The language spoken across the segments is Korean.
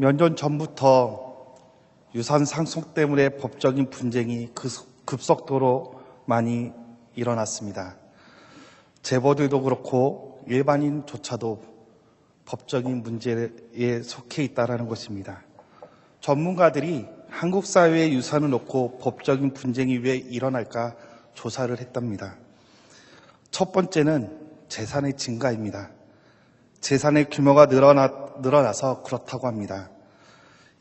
몇 년 전부터 유산 상속 때문에 법적인 분쟁이 급속도로 많이 일어났습니다. 재벌들도 그렇고 일반인조차도 법적인 문제에 속해 있다는 것입니다. 전문가들이 한국 사회의 유산을 놓고 법적인 분쟁이 왜 일어날까 조사를 했답니다. 첫 번째는 재산의 증가입니다. 재산의 규모가 늘어나서 그렇다고 합니다.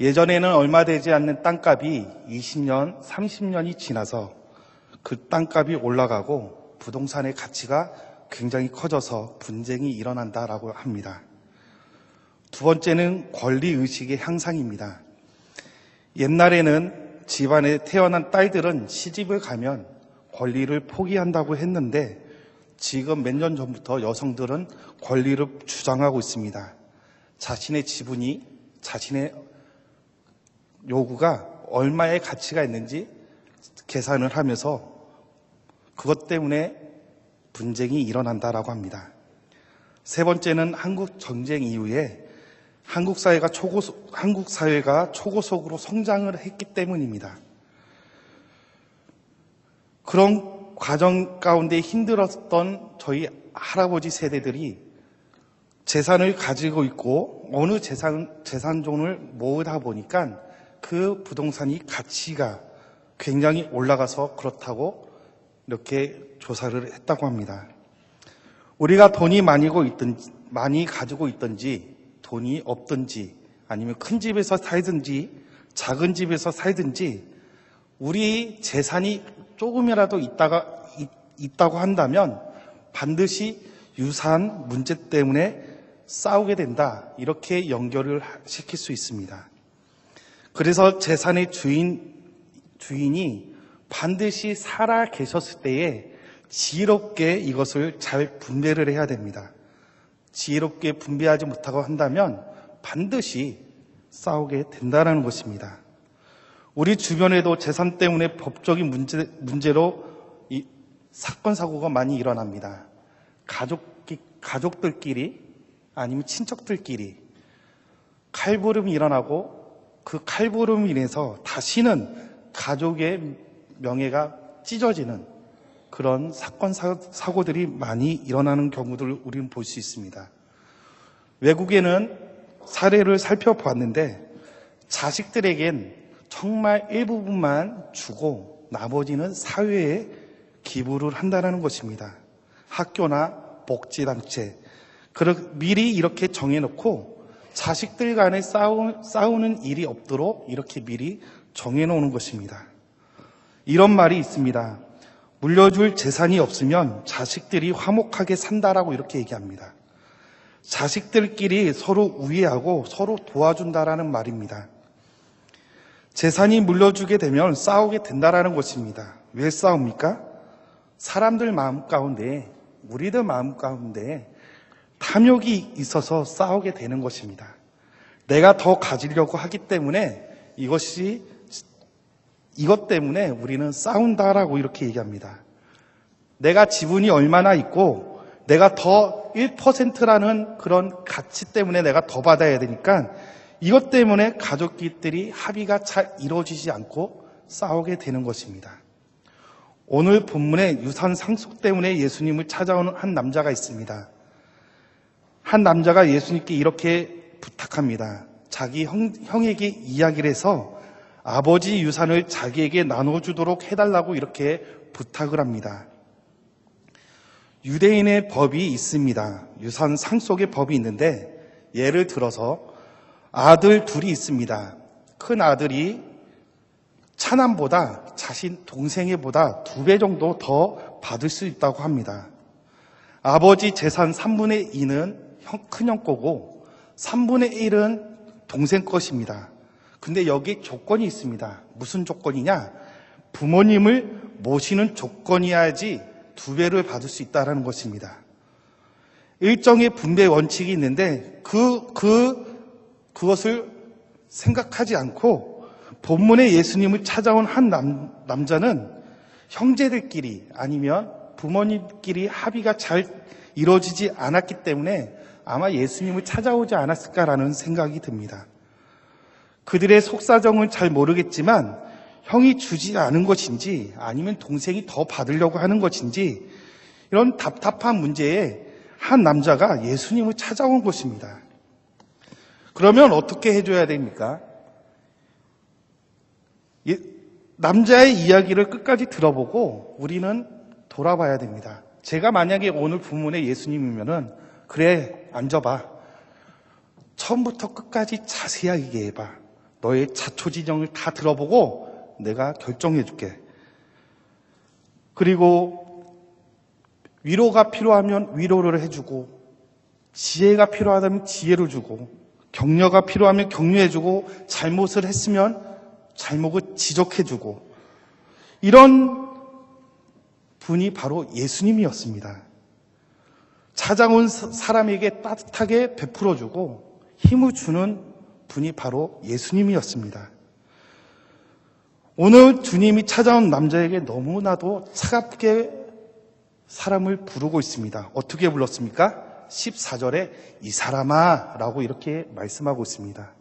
예전에는 얼마 되지 않는 땅값이 20년, 30년이 지나서 그 땅값이 올라가고 부동산의 가치가 굉장히 커져서 분쟁이 일어난다라고 합니다. 두 번째는 권리의식의 향상입니다. 옛날에는 집안에 태어난 딸들은 시집을 가면 권리를 포기한다고 했는데 지금 몇 년 전부터 여성들은 권리를 주장하고 있습니다. 자신의 지분이, 자신의 요구가 얼마의 가치가 있는지 계산을 하면서 그것 때문에 분쟁이 일어난다라고 합니다. 세 번째는 한국 전쟁 이후에 한국 사회가 초고속으로 성장을 했기 때문입니다. 그런 과정 가운데 힘들었던 저희 할아버지 세대들이 재산을 가지고 있고 어느 재산종을 모으다 보니까 그 부동산이 가치가 굉장히 올라가서 그렇다고 이렇게 조사를 했다고 합니다. 우리가 돈이 많이 가지고 있든지 돈이 없든지 아니면 큰 집에서 살든지 작은 집에서 살든지 우리 재산이 조금이라도 있다고 한다면 반드시 유산 문제 때문에 싸우게 된다. 이렇게 연결을 시킬 수 있습니다. 그래서 재산의 주인이 반드시 살아 계셨을 때에 지혜롭게 이것을 잘 분배를 해야 됩니다. 지혜롭게 분배하지 못하고 한다면 반드시 싸우게 된다는 것입니다. 우리 주변에도 재산 때문에 법적인 문제로 이 사건, 사고가 많이 일어납니다. 가족들끼리 아니면 친척들끼리 칼부림이 일어나고 그 칼부림으로 인해서 다시는 가족의 명예가 찢어지는 그런 사건, 사고들이 많이 일어나는 경우들을 우리는 볼 수 있습니다. 외국에는 사례를 살펴봤는데 자식들에겐 정말 일부분만 주고 나머지는 사회에 기부를 한다는 것입니다. 학교나 복지단체 미리 이렇게 정해놓고 자식들 간에 싸우는 일이 없도록 이렇게 미리 정해놓는 것입니다. 이런 말이 있습니다. 물려줄 재산이 없으면 자식들이 화목하게 산다라고 이렇게 얘기합니다. 자식들끼리 서로 우애하고 서로 도와준다라는 말입니다. 재산이 물려주게 되면 싸우게 된다라는 것입니다. 왜 싸웁니까? 사람들 마음 가운데, 우리들 마음 가운데 탐욕이 있어서 싸우게 되는 것입니다. 내가 더 가지려고 하기 때문에 이것 때문에 우리는 싸운다라고 이렇게 얘기합니다. 내가 지분이 얼마나 있고 내가 더 1%라는 그런 가치 때문에 내가 더 받아야 되니까 이것 때문에 가족끼리 합의가 잘 이루어지지 않고 싸우게 되는 것입니다. 오늘 본문에 유산 상속 때문에 예수님을 찾아오는 한 남자가 있습니다. 한 남자가 예수님께 이렇게 부탁합니다. 자기 형에게 이야기를 해서 아버지 유산을 자기에게 나눠주도록 해달라고 이렇게 부탁을 합니다. 유대인의 법이 있습니다. 유산 상속의 법이 있는데 예를 들어서 아들 둘이 있습니다. 큰 아들이 차남보다 자신 동생애보다 2배 정도 더 받을 수 있다고 합니다. 아버지 재산 3분의 2는 큰형 거고 3분의 1은 동생 것입니다. 근데 여기 조건이 있습니다. 무슨 조건이냐? 부모님을 모시는 조건이어야지 2배를 받을 수 있다는 것입니다. 일정의 분배 원칙이 있는데 그것을 생각하지 않고 본문에 예수님을 찾아온 한 남자는 형제들끼리 아니면 부모님끼리 합의가 잘 이루어지지 않았기 때문에 아마 예수님을 찾아오지 않았을까라는 생각이 듭니다. 그들의 속사정은 잘 모르겠지만 형이 주지 않은 것인지 아니면 동생이 더 받으려고 하는 것인지 이런 답답한 문제에 한 남자가 예수님을 찾아온 것입니다. 그러면 어떻게 해줘야 됩니까? 남자의 이야기를 끝까지 들어보고 우리는 돌아봐야 됩니다. 제가 만약에 오늘 본문의 예수님이면은 그래, 앉아봐. 처음부터 끝까지 자세하게 얘기해봐. 너의 자초지정을 다 들어보고 내가 결정해줄게. 그리고 위로가 필요하면 위로를 해주고, 지혜가 필요하다면 지혜를 주고, 격려가 필요하면 격려해주고, 잘못을 했으면 잘못을 지적해주고, 이런 분이 바로 예수님이었습니다. 찾아온 사람에게 따뜻하게 베풀어주고 힘을 주는 분이 바로 예수님이었습니다. 오늘 주님이 찾아온 남자에게 너무나도 차갑게 사람을 부르고 있습니다. 어떻게 불렀습니까? 14절에 이 사람아 라고 이렇게 말씀하고 있습니다.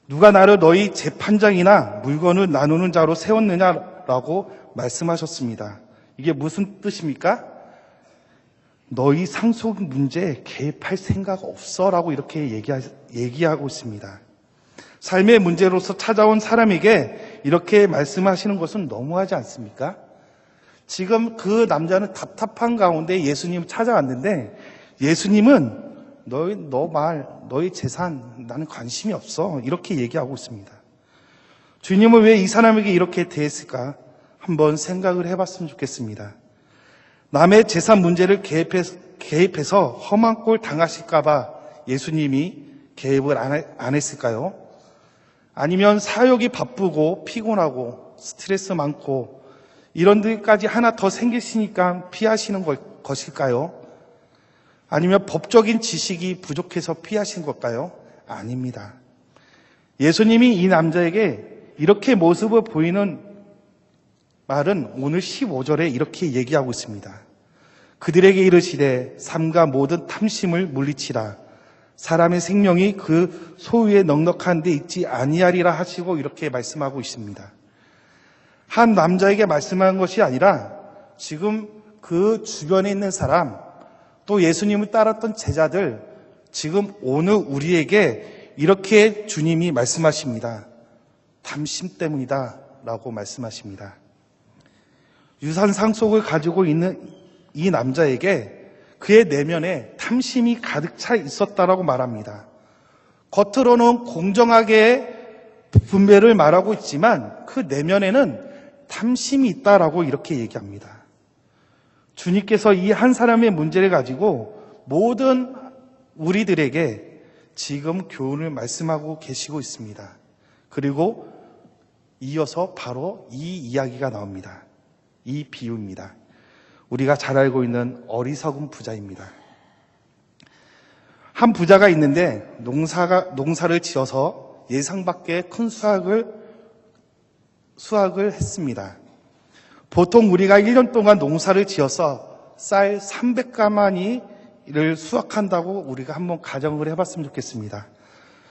누가 나를 너희 재판장이나 물건을 나누는 자로 세웠느냐라고 말씀하셨습니다. 이게 무슨 뜻입니까? 너희 상속 문제에 개입할 생각 없어라고 이렇게 얘기하고 있습니다. 삶의 문제로서 찾아온 사람에게 이렇게 말씀하시는 것은 너무하지 않습니까? 지금 그 남자는 답답한 가운데 예수님을 찾아왔는데 예수님은 너의 재산 나는 관심이 없어 이렇게 얘기하고 있습니다. 주님은 왜 이 사람에게 이렇게 대했을까? 한번 생각을 해봤으면 좋겠습니다. 남의 재산 문제를 개입해서 험한 꼴 당하실까봐 예수님이 개입을 안 했을까요? 아니면 사역이 바쁘고 피곤하고 스트레스 많고 이런 데까지 하나 더 생기시니까 피하시는 것일까요? 아니면 법적인 지식이 부족해서 피하신 걸까요? 아닙니다. 예수님이 이 남자에게 이렇게 모습을 보이는 말은 오늘 15절에 이렇게 얘기하고 있습니다. 그들에게 이르시되 삼가 모든 탐심을 물리치라. 사람의 생명이 그 소유에 넉넉한 데 있지 아니하리라 하시고 이렇게 말씀하고 있습니다. 한 남자에게 말씀한 것이 아니라 지금 그 주변에 있는 사람 또 예수님을 따랐던 제자들 지금 오늘 우리에게 이렇게 주님이 말씀하십니다. 탐심 때문이다 라고 말씀하십니다. 유산 상속을 가지고 있는 이 남자에게 그의 내면에 탐심이 가득 차 있었다라고 말합니다. 겉으로는 공정하게 분배를 말하고 있지만 그 내면에는 탐심이 있다라고 이렇게 얘기합니다. 주님께서 이 한 사람의 문제를 가지고 모든 우리들에게 지금 교훈을 말씀하고 계시고 있습니다. 그리고 이어서 바로 이 이야기가 나옵니다. 이 비유입니다. 우리가 잘 알고 있는 어리석은 부자입니다. 한 부자가 있는데 농사를 지어서 예상 밖의 큰 수확을 했습니다. 보통 우리가 1년 동안 농사를 지어서 쌀 300가마니를 수확한다고 우리가 한번 가정을 해봤으면 좋겠습니다.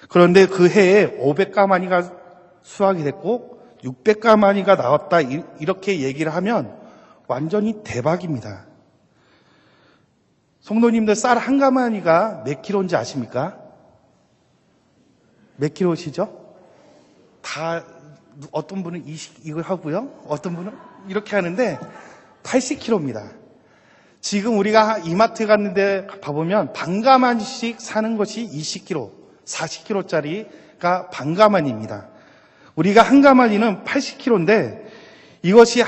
그런데 그 해에 500가마니가 수확이 됐고 600가마니가 나왔다 이렇게 얘기를 하면 완전히 대박입니다. 성도님들 쌀 한 가마니가 몇 킬로인지 아십니까? 몇 킬로시죠? 다 어떤 분은 이걸 하고요. 어떤 분은 이렇게 하는데 80킬로입니다. 지금 우리가 이마트 갔는데 가보면 반가마니씩 사는 것이 20킬로, 40킬로짜리가 반가마니입니다. 우리가 한 가마니는 80킬로인데 이것이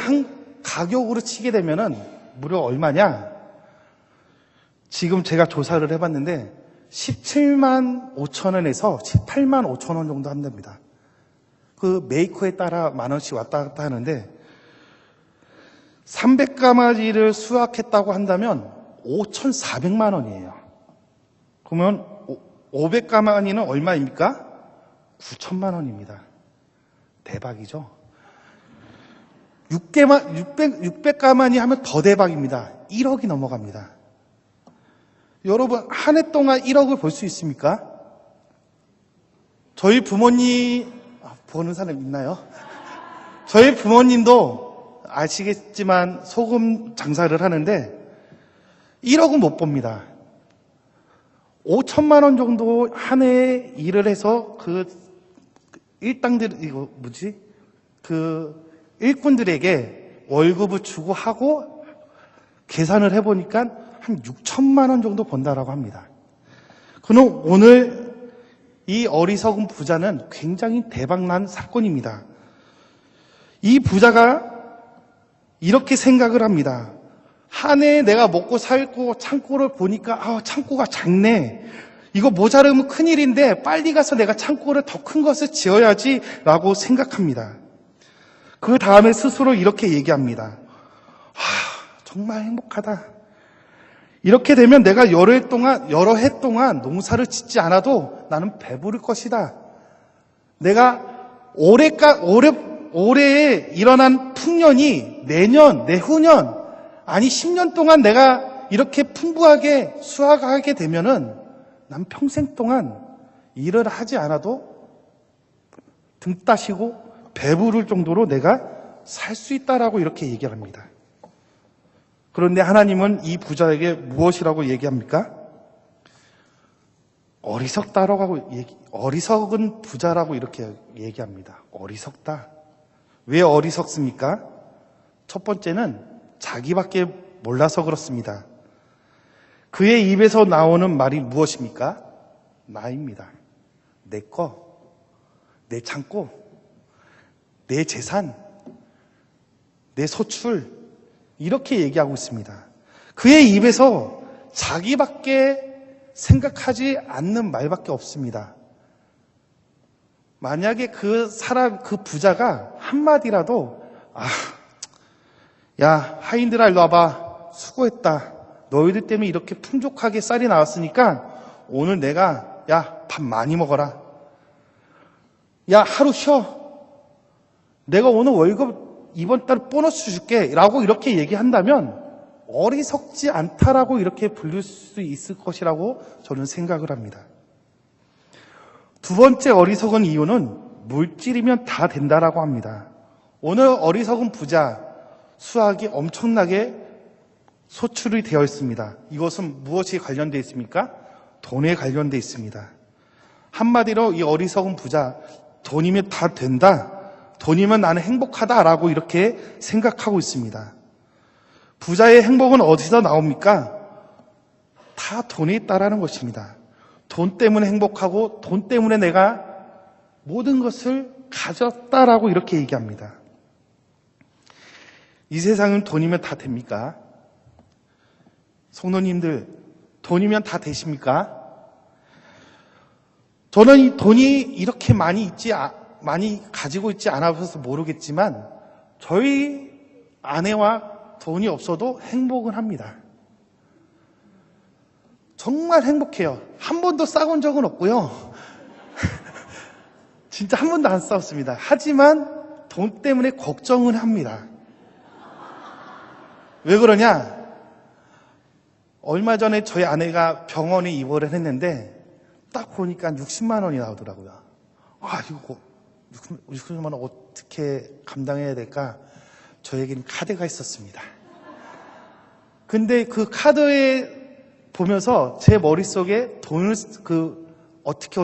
가격으로 치게 되면은 무려 얼마냐? 지금 제가 조사를 해봤는데 17만 5천 원에서 18만 5천 원 정도 한답니다. 그 메이커에 따라 만 원씩 왔다 갔다 하는데 300가마지를 수확했다고 한다면 5,400만 원이에요. 그러면 500가마니는 얼마입니까? 9천만 원입니다. 대박이죠. 600가마니 하면 더 대박입니다. 1억이 넘어갑니다. 여러분, 한 해 동안 1억을 벌 수 있습니까? 저희 부모님, 보는 사람 있나요? 저희 부모님도 아시겠지만 소금 장사를 하는데 1억은 못 법니다. 5천만 원 정도 한 해에 일을 해서 그 일당들, 일꾼들에게 월급을 주고 하고 계산을 해보니까 한 6천만 원 정도 번다라고 합니다. 그럼 오늘 이 어리석은 부자는 굉장히 대박난 사건입니다. 이 부자가 이렇게 생각을 합니다. 한 해에 내가 먹고 살고 창고를 보니까 창고가 작네. 이거 모자르면 큰일인데 빨리 가서 내가 창고를 더 큰 것을 지어야지 라고 생각합니다. 그 다음에 스스로 이렇게 얘기합니다. 정말 행복하다. 이렇게 되면 내가 여러 해 동안 농사를 짓지 않아도 나는 배부를 것이다. 내가 올해에 일어난 풍년이 내년, 내후년, 아니 10년 동안 내가 이렇게 풍부하게 수확하게 되면은 난 평생 동안 일을 하지 않아도 등 따시고 배부를 정도로 내가 살 수 있다라고 이렇게 얘기를 합니다. 그런데 하나님은 이 부자에게 무엇이라고 얘기합니까? 어리석은 부자라고 이렇게 얘기합니다. 어리석다. 왜 어리석습니까? 첫 번째는 자기밖에 몰라서 그렇습니다. 그의 입에서 나오는 말이 무엇입니까? 나입니다. 내 거, 내 창고, 내 재산, 내 소출, 이렇게 얘기하고 있습니다. 그의 입에서 자기밖에 생각하지 않는 말밖에 없습니다. 만약에 그 부자가 한마디라도, 야, 하인들아, 일로 와봐. 수고했다. 너희들 때문에 이렇게 풍족하게 쌀이 나왔으니까 오늘 내가, 밥 많이 먹어라. 하루 쉬어. 내가 오늘 월급 이번 달 보너스 줄게. 라고 이렇게 얘기한다면 어리석지 않다라고 이렇게 불릴 수 있을 것이라고 저는 생각을 합니다. 두 번째 어리석은 이유는 물질이면 다 된다라고 합니다. 오늘 어리석은 부자, 수학이 엄청나게 소출이 되어 있습니다. 이것은 무엇이 관련되어 있습니까? 돈에 관련되어 있습니다. 한마디로 이 어리석은 부자, 돈이면 다 된다. 돈이면 나는 행복하다라고 이렇게 생각하고 있습니다. 부자의 행복은 어디서 나옵니까? 다 돈에 있다라는 것입니다. 돈 때문에 행복하고 돈 때문에 내가 모든 것을 가졌다라고 이렇게 얘기합니다. 이 세상은 돈이면 다 됩니까? 성도님들, 돈이면 다 되십니까? 저는 이 돈이 이렇게 많이 가지고 있지 않아서 모르겠지만 저희 아내와 돈이 없어도 행복은 합니다. 정말 행복해요. 한 번도 싸운 적은 없고요. 진짜 한 번도 안 싸웠습니다. 하지만 돈 때문에 걱정은 합니다. 왜 그러냐? 얼마 전에 저희 아내가 병원에 입원을 했는데 딱 보니까 60만 원이 나오더라고요. 이거 60만 원 어떻게 감당해야 될까? 저에게는 카드가 있었습니다. 근데 그 카드에 보면서 제 머릿속에 돈을 어떻게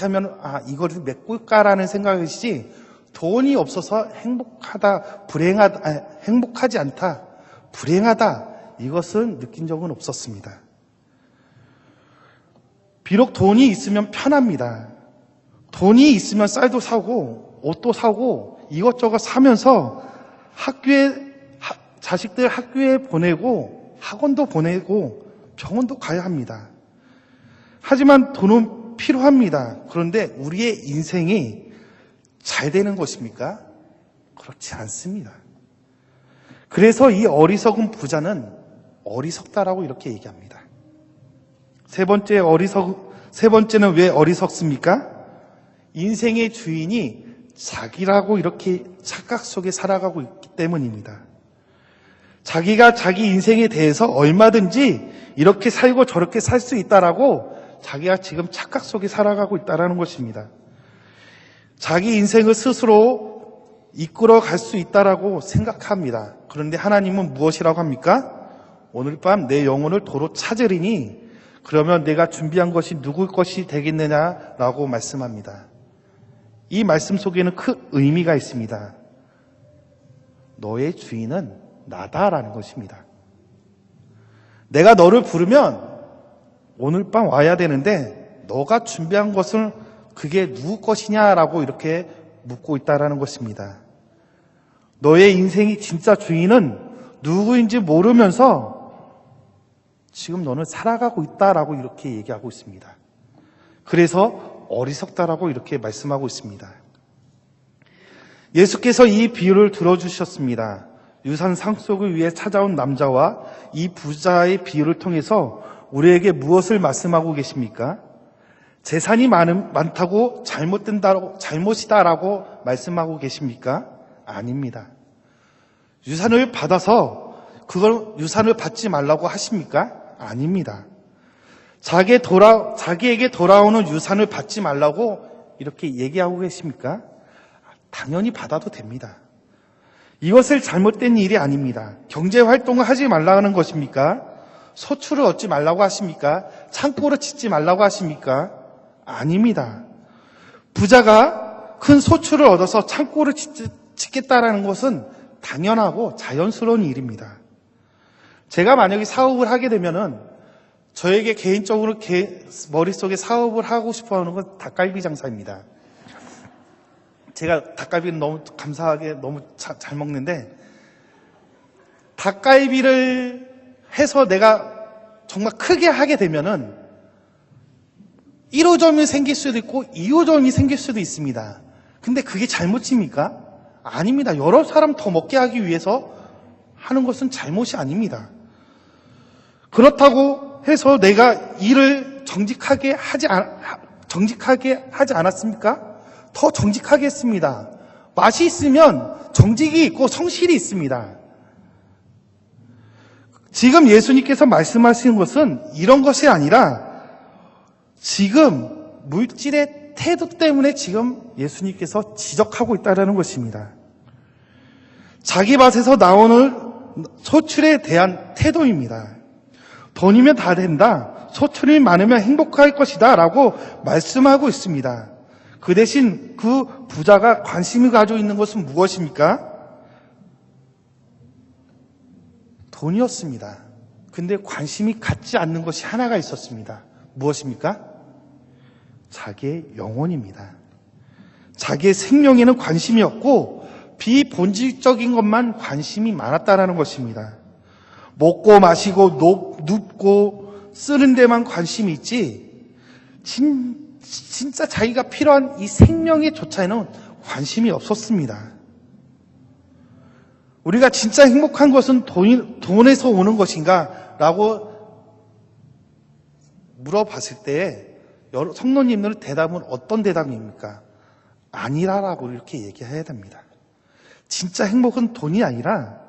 하면 이거를 메꿀까라는 생각이지 돈이 없어서 행복하지 않다, 불행하다 이것은 느낀 적은 없었습니다. 비록 돈이 있으면 편합니다. 돈이 있으면 쌀도 사고 옷도 사고 이것저것 사면서 자식들 학교에 보내고 학원도 보내고 병원도 가야 합니다. 하지만 돈은 필요합니다. 그런데 우리의 인생이 잘 되는 것입니까? 그렇지 않습니다. 그래서 이 어리석은 부자는 어리석다라고 이렇게 얘기합니다. 세 번째는 왜 어리석습니까? 인생의 주인이 자기라고 이렇게 착각 속에 살아가고 있기 때문입니다. 자기가 자기 인생에 대해서 얼마든지 이렇게 살고 저렇게 살 수 있다라고 자기가 지금 착각 속에 살아가고 있다라는 것입니다. 자기 인생을 스스로 이끌어 갈 수 있다라고 생각합니다. 그런데 하나님은 무엇이라고 합니까? 오늘 밤 내 영혼을 도로 찾으리니 그러면 내가 준비한 것이 누굴 것이 되겠느냐라고 말씀합니다. 이 말씀 속에는 큰 의미가 있습니다. 너의 주인은 나다라는 것입니다. 내가 너를 부르면 오늘 밤 와야 되는데 너가 준비한 것은 그게 누구 것이냐라고 이렇게 묻고 있다라는 것입니다. 너의 인생이 진짜 주인은 누구인지 모르면서 지금 너는 살아가고 있다라고 이렇게 얘기하고 있습니다. 그래서 어리석다라고 이렇게 말씀하고 있습니다. 예수께서 이 비유를 들어주셨습니다. 유산 상속을 위해 찾아온 남자와 이 부자의 비유를 통해서 우리에게 무엇을 말씀하고 계십니까? 재산이 많다고 잘못이다라고 말씀하고 계십니까? 아닙니다. 유산을 받아서 그걸 유산을 받지 말라고 하십니까? 아닙니다. 자기에게 돌아오는 유산을 받지 말라고 이렇게 얘기하고 계십니까? 당연히 받아도 됩니다. 이것을 잘못된 일이 아닙니다. 경제활동을 하지 말라는 것입니까? 소출을 얻지 말라고 하십니까? 창고를 짓지 말라고 하십니까? 아닙니다. 부자가 큰 소출을 얻어서 창고를 짓겠다라는 것은 당연하고 자연스러운 일입니다. 제가 만약에 사업을 하게 되면은 저에게 개인적으로 머릿속에 사업을 하고 싶어 하는 건 닭갈비 장사입니다. 제가 닭갈비는 너무 감사하게 너무 잘 먹는데 닭갈비를 해서 내가 정말 크게 하게 되면은 1호점이 생길 수도 있고 2호점이 생길 수도 있습니다. 근데 그게 잘못입니까? 아닙니다. 여러 사람 더 먹게 하기 위해서 하는 것은 잘못이 아닙니다. 그렇다고 해서 내가 일을 정직하게 하지 않았습니까? 더 정직하게 했습니다. 맛이 있으면 정직이 있고 성실이 있습니다. 지금 예수님께서 말씀하시는 것은 이런 것이 아니라 지금 물질의 태도 때문에 지금 예수님께서 지적하고 있다는 것입니다. 자기 밭에서 나오는 소출에 대한 태도입니다. 돈이면 다 된다. 소출이 많으면 행복할 것이다. 라고 말씀하고 있습니다. 그 대신 그 부자가 관심을 가지고 있는 것은 무엇입니까? 돈이었습니다. 근데 관심이 갖지 않는 것이 하나가 있었습니다. 무엇입니까? 자기의 영혼입니다. 자기의 생명에는 관심이 없고 비본질적인 것만 관심이 많았다는 것입니다. 먹고 마시고 눕고 쓰는 데만 관심이 있지 진짜 자기가 필요한 이 생명에 조차에는 관심이 없었습니다. 우리가 진짜 행복한 것은 돈에서 오는 것인가? 라고 물어봤을 때 여러 성도님들의 대답은 어떤 대답입니까? 아니라라고 이렇게 얘기해야 됩니다. 진짜 행복은 돈이 아니라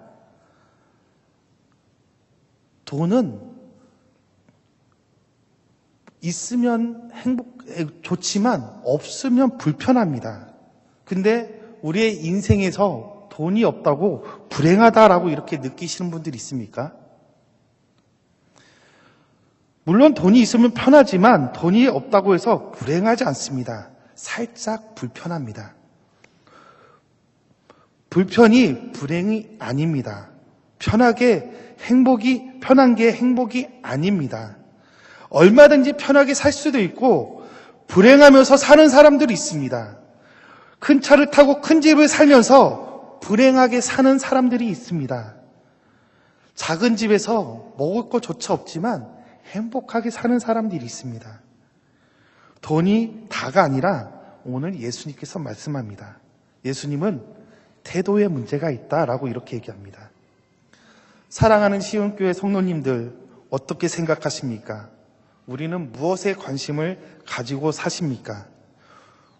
돈은 있으면 좋지만 없으면 불편합니다. 근데 우리의 인생에서 돈이 없다고 불행하다라고 이렇게 느끼시는 분들이 있습니까? 물론 돈이 있으면 편하지만 돈이 없다고 해서 불행하지 않습니다. 살짝 불편합니다. 불편이 불행이 아닙니다. 편한 게 행복이 아닙니다. 얼마든지 편하게 살 수도 있고 불행하면서 사는 사람들이 있습니다. 큰 차를 타고 큰 집을 살면서 불행하게 사는 사람들이 있습니다. 작은 집에서 먹을 것조차 없지만 행복하게 사는 사람들이 있습니다. 돈이 다가 아니라 오늘 예수님께서 말씀합니다. 예수님은 태도에 문제가 있다라고 이렇게 얘기합니다. 사랑하는 시온교회 성도님들 어떻게 생각하십니까? 우리는 무엇에 관심을 가지고 사십니까?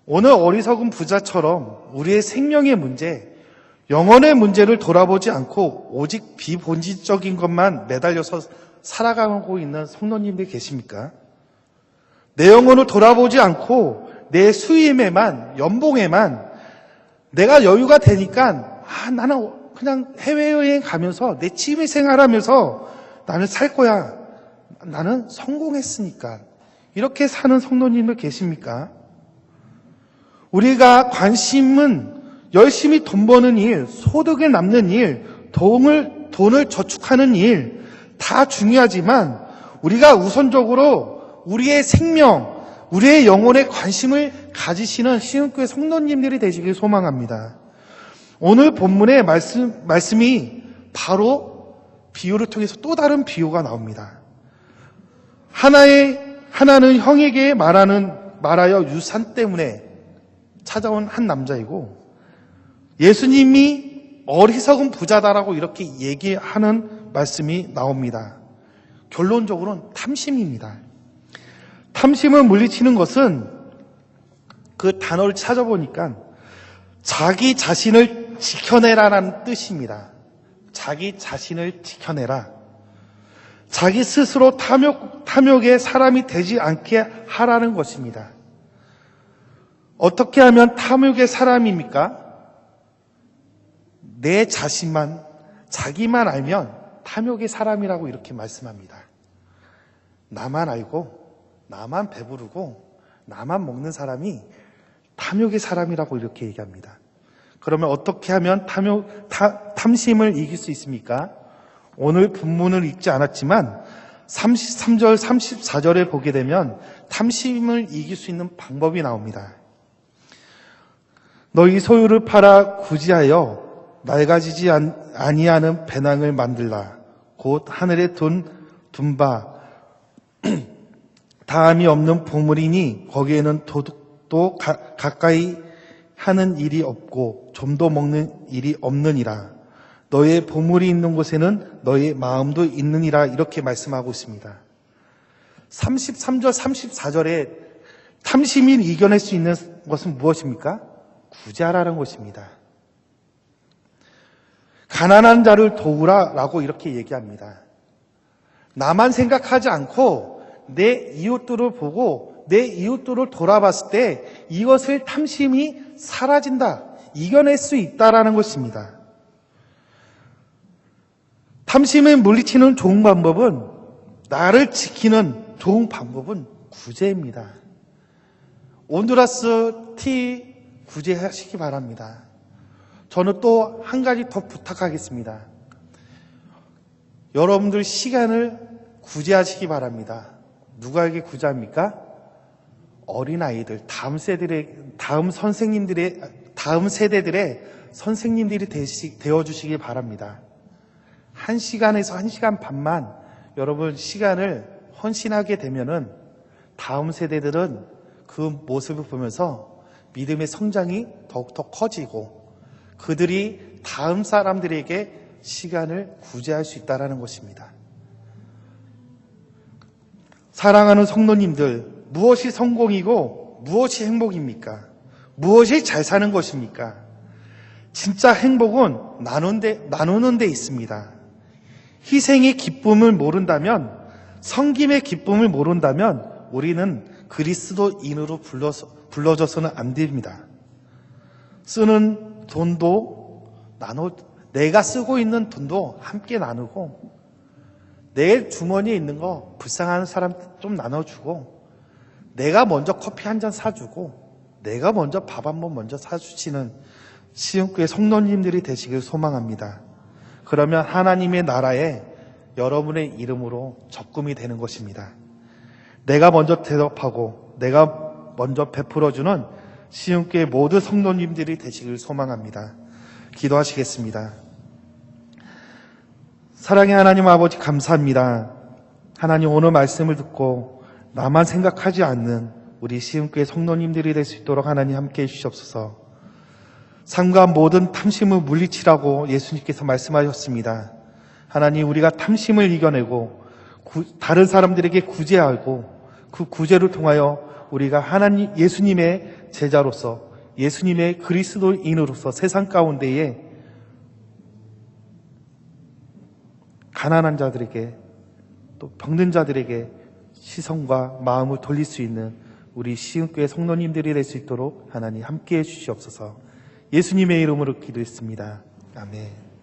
오늘 어리석은 부자처럼 우리의 생명의 문제, 영혼의 문제를 돌아보지 않고 오직 비본질적인 것만 매달려서 살아가고 있는 성도님들 계십니까? 내 영혼을 돌아보지 않고 내 수임에만, 연봉에만 내가 여유가 되니까 나는 그냥 해외여행 가면서 내 취미 생활하면서 나는 살 거야. 나는 성공했으니까. 이렇게 사는 성도님들 계십니까? 우리가 관심은 열심히 돈 버는 일, 소득을 남는 일, 돈을 저축하는 일 다 중요하지만 우리가 우선적으로 우리의 생명, 우리의 영혼에 관심을 가지시는 시흥교회 성도님들이 되시길 소망합니다. 오늘 본문의 말씀이 바로 비유를 통해서 또 다른 비유가 나옵니다. 하나는 형에게 말하여 유산 때문에 찾아온 한 남자이고, 예수님이 어리석은 부자다라고 이렇게 얘기하는 말씀이 나옵니다. 결론적으로는 탐심입니다. 탐심을 물리치는 것은 그 단어를 찾아보니까 자기 자신을 지켜내라라는 뜻입니다. 자기 자신을 지켜내라. 자기 스스로 탐욕의 사람이 되지 않게 하라는 것입니다. 어떻게 하면 탐욕의 사람입니까? 내 자신만, 자기만 알면 탐욕의 사람이라고 이렇게 말씀합니다. 나만 알고, 나만 배부르고, 나만 먹는 사람이 탐욕의 사람이라고 이렇게 얘기합니다. 그러면 어떻게 하면 탐심을 이길 수 있습니까? 오늘 본문을 읽지 않았지만 33절, 34절에 보게 되면 탐심을 이길 수 있는 방법이 나옵니다. 너희 소유를 팔아 구지하여 낡아지지 아니하는 배낭을 만들라. 곧 하늘에 둔바 다함이 없는 보물이니 거기에는 도둑도 가까이 하는 일이 없고 좀도 먹는 일이 없느니라. 너의 보물이 있는 곳에는 너의 마음도 있느니라. 이렇게 말씀하고 있습니다. 33절, 34절에 탐심이 이겨낼 수 있는 것은 무엇입니까? 구제하라는 것입니다. 가난한 자를 도우라라고 이렇게 얘기합니다. 나만 생각하지 않고 내 이웃들을 보고 내 이웃들을 돌아봤을 때 이것을 탐심이 사라진다, 이겨낼 수 있다라는 것입니다. 탐심을 물리치는 좋은 방법은, 나를 지키는 좋은 방법은 구제입니다. 온두라스 티 구제하시기 바랍니다. 저는 또 한 가지 더 부탁하겠습니다. 여러분들 시간을 구제하시기 바랍니다. 누구에게 구제합니까? 어린아이들, 다음 세대들의 선생님들이 되어주시기 바랍니다. 1시간에서 1시간 반만 여러분 시간을 헌신하게 되면은 다음 세대들은 그 모습을 보면서 믿음의 성장이 더욱더 커지고 그들이 다음 사람들에게 시간을 구제할 수 있다는 것입니다. 사랑하는 성도님들, 무엇이 성공이고 무엇이 행복입니까? 무엇이 잘 사는 것입니까? 진짜 행복은 나누는 데 있습니다. 희생의 기쁨을 모른다면, 섬김의 기쁨을 모른다면 우리는 그리스도인으로 불러져서는 안 됩니다. 쓰는 돈도 내가 쓰고 있는 돈도 함께 나누고, 내 주머니에 있는 거 불쌍한 사람 좀 나눠주고, 내가 먼저 커피 한 잔 사주고, 내가 먼저 밥 한 번 먼저 사주시는 시흥교회 성도님들이 되시길 소망합니다. 그러면 하나님의 나라에 여러분의 이름으로 적금이 되는 것입니다. 내가 먼저 대접하고 내가 먼저 베풀어주는 시흥교회 모든 성도님들이 되시길 소망합니다. 기도하시겠습니다. 사랑의 하나님 아버지, 감사합니다. 하나님, 오늘 말씀을 듣고 나만 생각하지 않는 우리 시흥교회 성도님들이 될 수 있도록 하나님 함께해 주시옵소서. 삶과 모든 탐심을 물리치라고 예수님께서 말씀하셨습니다. 하나님, 우리가 탐심을 이겨내고 다른 사람들에게 구제하고 그 구제를 통하여 우리가 하나님, 예수님의 제자로서, 예수님의 그리스도인으로서 세상 가운데에 가난한 자들에게, 또 병든 자들에게 시선과 마음을 돌릴 수 있는 우리 시흥교회 성도님들이 될 수 있도록 하나님 함께해 주시옵소서. 예수님의 이름으로 기도했습니다. 아멘.